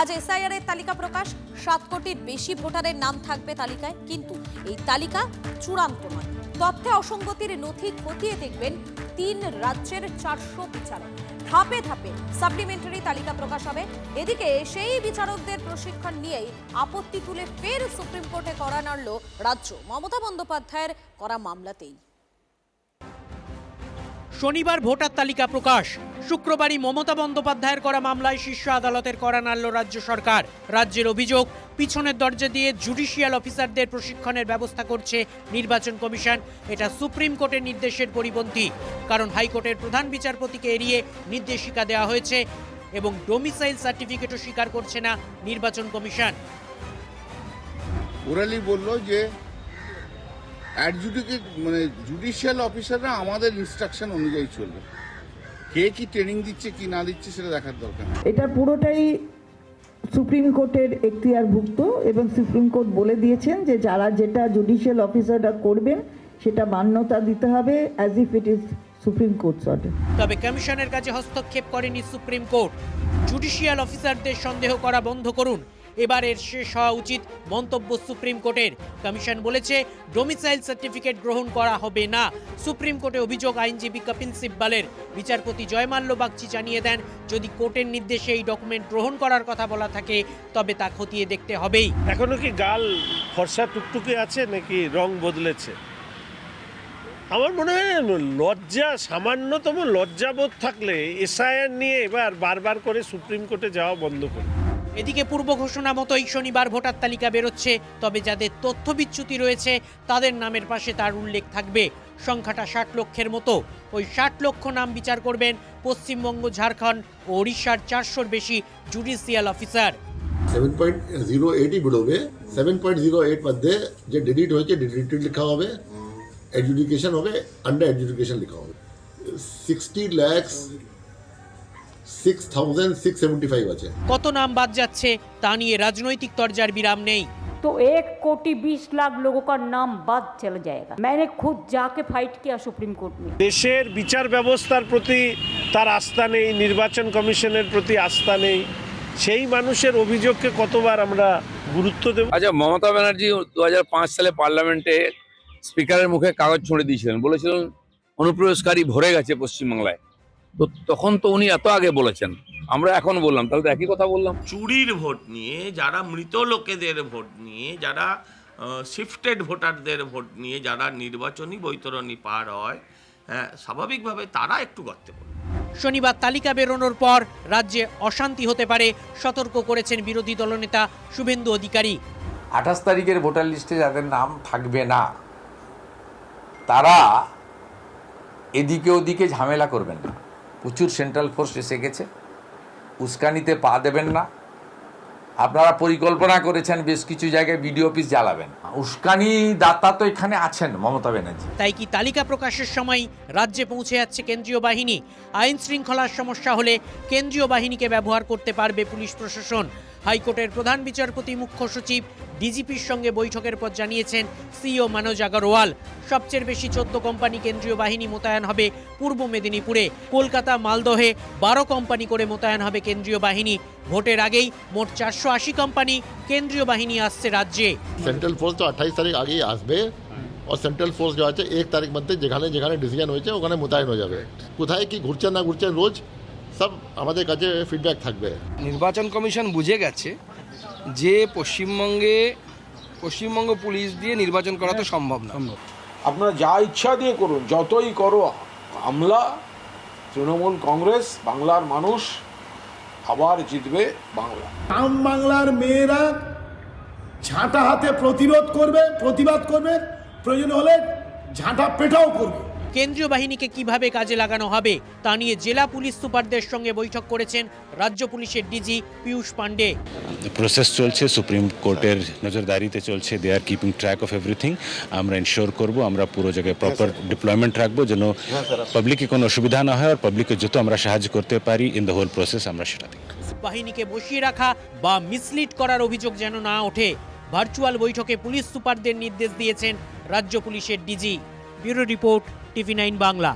আজ এসআইআর এর তালিকা প্রকাশ। 7 কোটির বেশি ভোটারের নাম থাকবে তালিকায়, কিন্তু এই তালিকা চূড়ান্ত নয়। তথ্যে অসঙ্গতির নথি খতিয়ে দেখবেন 3 রাজ্যের 400 বিচারক। ধাপে ধাপে সাপ্লিমেন্টারি তালিকা প্রকাশ হবে। এদিকে সেই বিচারকদের প্রশিক্ষণ নিয়েই আপত্তি তুলে ফের সুপ্রিম কোর্টে কড়া নাড়ল রাজ্য, মমতা বন্দ্যোপাধ্যায়ের করা মামলাতেই। শনিবার ভোটার তালিকা প্রকাশ। শুক্রবারই মমতা বন্দ্যোপাধ্যায়ের করা মামলায় শীর্ষ আদালতের কড়া নাড়ল রাজ্য সরকার। রাজ্যের অভিযোগ, পিছনের দরজা দিয়ে জুডিশিয়াল অফিসারদের প্রশিক্ষণের ব্যবস্থা করছে নির্বাচন কমিশন। এটা সুপ্রিম কোর্টের নির্দেশের পরিপন্থী, কারণ হাইকোর্টের প্রধান বিচারপতিকে এড়িয়ে নির্দেশিকা দেওয়া হয়েছে এবং ডোমিসাইল সার্টিফিকেটও স্বীকার করছে না নির্বাচন কমিশন। ওরালি বলল যে অ্যাডজুডিকেট মানে জুডিশিয়াল অফিসাররা আমাদের ইনস্ট্রাকশন অনুযায়ী চলবে। কে কি ট্রেনিং দিচ্ছে কি না দিচ্ছে সেটা দেখার দরকার। এটা পুরোটাই সুপ্রিম কোর্টের এখতিয়ারভুক্ত এবং সুপ্রিম কোর্ট বলে দিয়েছেন যে যারা যেটা জুডিশিয়াল অফিসাররা করবেন সেটা মান্যতা দিতে হবে as if it is supreme court's order. তবে কমিশনের কাছে হস্তক্ষেপ করেনি সুপ্রিম কোর্ট। জুডিশিয়াল অফিসারদের সন্দেহ করা বন্ধ করুন, এবারের শেষ হওয়া উচিত মন্তব্য সুপ্রিম কোর্টের। কমিশন বলেছে ডোমিসাইল সার্টিফিকেট গ্রহণ করা হবে না। সুপ্রিম কোর্টে অভিযোগ আইনজীবী কপিল সিব্বালের। বিচারপতি জয়মাল্য বাগচি জানিয়ে দেন, যদি কোর্টের নির্দেশে এই ডকুমেন্ট গ্রহণ করার কথা বলা থাকে তবে তা খতিয়ে দেখতে হবেই। এখনো কি গাল ফর্সা টুকটুকে আছে নাকি রং বদলেছে? আমার মনে হয় লজ্জা, সামান্যতম লজ্জাবোধ থাকলে এসআইআর নিয়ে এবার বারবার করে সুপ্রিম কোর্টে যাওয়া বন্ধ করে। এদিকে পূর্ব ঘোষণা মতোই শনিবার ভোটার তালিকা বেরোচ্ছে, তবে যাদের তথ্য বিচ্যুতি রয়েছে তাদের নামের পাশে তার উল্লেখ থাকবে। সংখ্যাটা 60 লক্ষের মতো। ওই 60 লক্ষ নাম বিচার করবেন পশ্চিমবঙ্গ, ঝাড়খণ্ড ও ওড়িশার 400-র বেশি জুডিশিয়াল অফিসার। 7.08 বেরোবে। 7.08 মধ্যে যে ডেডিট হয়েছে ডেডিটেড লেখা হবে, এডজুডিকেশন হবে, আন্ডার এডজুডিকেশন লেখা হবে। 60,0675 আছে। কত নাম বাদ যাচ্ছে তা নিয়ে রাজনৈতিক তরজার বিরাম নেই। तो 1,20,00,000 लोगों का नाम बाद चला जाएगा। मैंने खुद जाके फाइट किया सुप्रीम कोर्ट में। দেশের বিচার ব্যবস্থার প্রতি তার আস্থা নেই, নির্বাচন কমিশনের প্রতি আস্থা নেই, সেই মানুষের অভিযোগকে কতবার আমরা গুরুত্ব দেব? আচ্ছা, মমতা ব্যানার্জি 2005 সালে পার্লামেন্টে স্পিকারের মুখে কাগজ ছুঁড়ে দিয়েছিলেন, বলেছিলেন অনুপ্রবেশকারী ভরে গেছে পশ্চিমবাংলায়। তো তখন তো উনি এত আগে বলেছেন, আমরা এখন বললাম, তাহলে তো একই কথা বললাম। চুরির ভোট নিয়ে, যারা মৃত লোকেদের ভোট নিয়ে, যারা শিফটেড ভোটারদের ভোট নিয়ে যারা নির্বাচনী বৈতরণী পার হয়, স্বাভাবিকভাবে তারা একটু গর্তে পড়ে। শনিবার তালিকা বেরোনোর পর রাজ্যে অশান্তি হতে পারে, সতর্ক করেছেন বিরোধী দলনেতা শুভেন্দু অধিকারী। 28 তারিখের ভোটার লিস্টে যাদের নাম থাকবে না তারা এদিকে ওদিকে ঝামেলা করবেন না। প্রচুর সেন্ট্রাল ফোর্স এসে গেছে, উস্কানিতে পা দেবেন না। আপনারা পরিকল্পনা করেছেন বেশ কিছু জায়গায় বিডিও অফিস জ্বালাবেন। উস্কানি দাতা তো এখানে আছেন মমতা ব্যানার্জি। তাই কি তালিকা প্রকাশের সময় রাজ্যে পৌঁছে যাচ্ছে কেন্দ্রীয় বাহিনী? আইন শৃঙ্খলার সমস্যা হলে কেন্দ্রীয় বাহিনীকে ব্যবহার করতে পারবে পুলিশ প্রশাসন। হাইকোর্টের প্রধান বিচারপতি, মুখ্য সচিব, ডিজিপির সঙ্গে বৈঠকের পর জানিয়েছেন সিইও মনোজ আগরওয়াল, সবচেয়ে বেশি 14 কোম্পানি কেন্দ্রীয় বাহিনী মোতায়েন হবে পূর্ব মেদিনীপুরে। কলকাতা, মালদহে 12 কোম্পানি করে মোতায়েন হবে কেন্দ্রীয় বাহিনী। ভোটের আগেই মোট 480 কোম্পানি কেন্দ্রীয় বাহিনী আসছে রাজ্যে। সেন্ট্রাল ফোর্স তো 28 তারিখ আগেই আসবে, আর সেন্ট্রাল ফোর্স যে আছে 1 তারিখ মধ্যে যেখানে যেখানে ডিসিশন হয়েছে ওখানে মোতায়েন হয়ে যাবে। কোথায় কি ঘুরছে না ঘুরছে রোজ সব আমাদের কাছে ফিডব্যাক থাকবে। নির্বাচন কমিশন বুঝে গেছে যে পশ্চিমবঙ্গ পুলিশ দিয়ে নির্বাচন করা তো সম্ভব না। আপনারা যা ইচ্ছা দিয়ে করুন, যতই করো হামলা, তৃণমূল কংগ্রেস, বাংলার মানুষ আবার জিতবে বাংলা। আম বাংলার মেয়েরা ঝাঁটা হাতে প্রতিবাদ করবে, প্রয়োজন হলে ঝাঁটা পেটাও করবে। কেন্দ্রীয় বাহিনীকে কিভাবে কাজে লাগানো হবে তা নিয়ে জেলা পুলিশ সুপারদের সঙ্গে বৈঠক করেছেন রাজ্য পুলিশের ডিজি পীযূষ পান্ডে। প্রসেস চলছে, সুপ্রিম কোর্টের নজরদারিতে চলছে, they are keeping track of everything. আমরা ইনশিওর করব, আমরা পুরো জায়গায় প্রপার ডিপ্লয়মেন্ট রাখবো যেন পাবলিকে কোনো অসুবিধা না হয়, আর পাবলিককে যত আমরা সাহায্য করতে পারি ইন দ্য হোল প্রসেস আমরা সেটা দিই। বাহিনীকে বসিয়ে রাখা বা মিসলিড করার অভিযোগ যেন না ওঠে, ভার্চুয়াল বৈঠকে পুলিশ সুপারদের নির্দেশ দিয়েছেন রাজ্য পুলিশের DG. Bureau report, TV9 Bangla.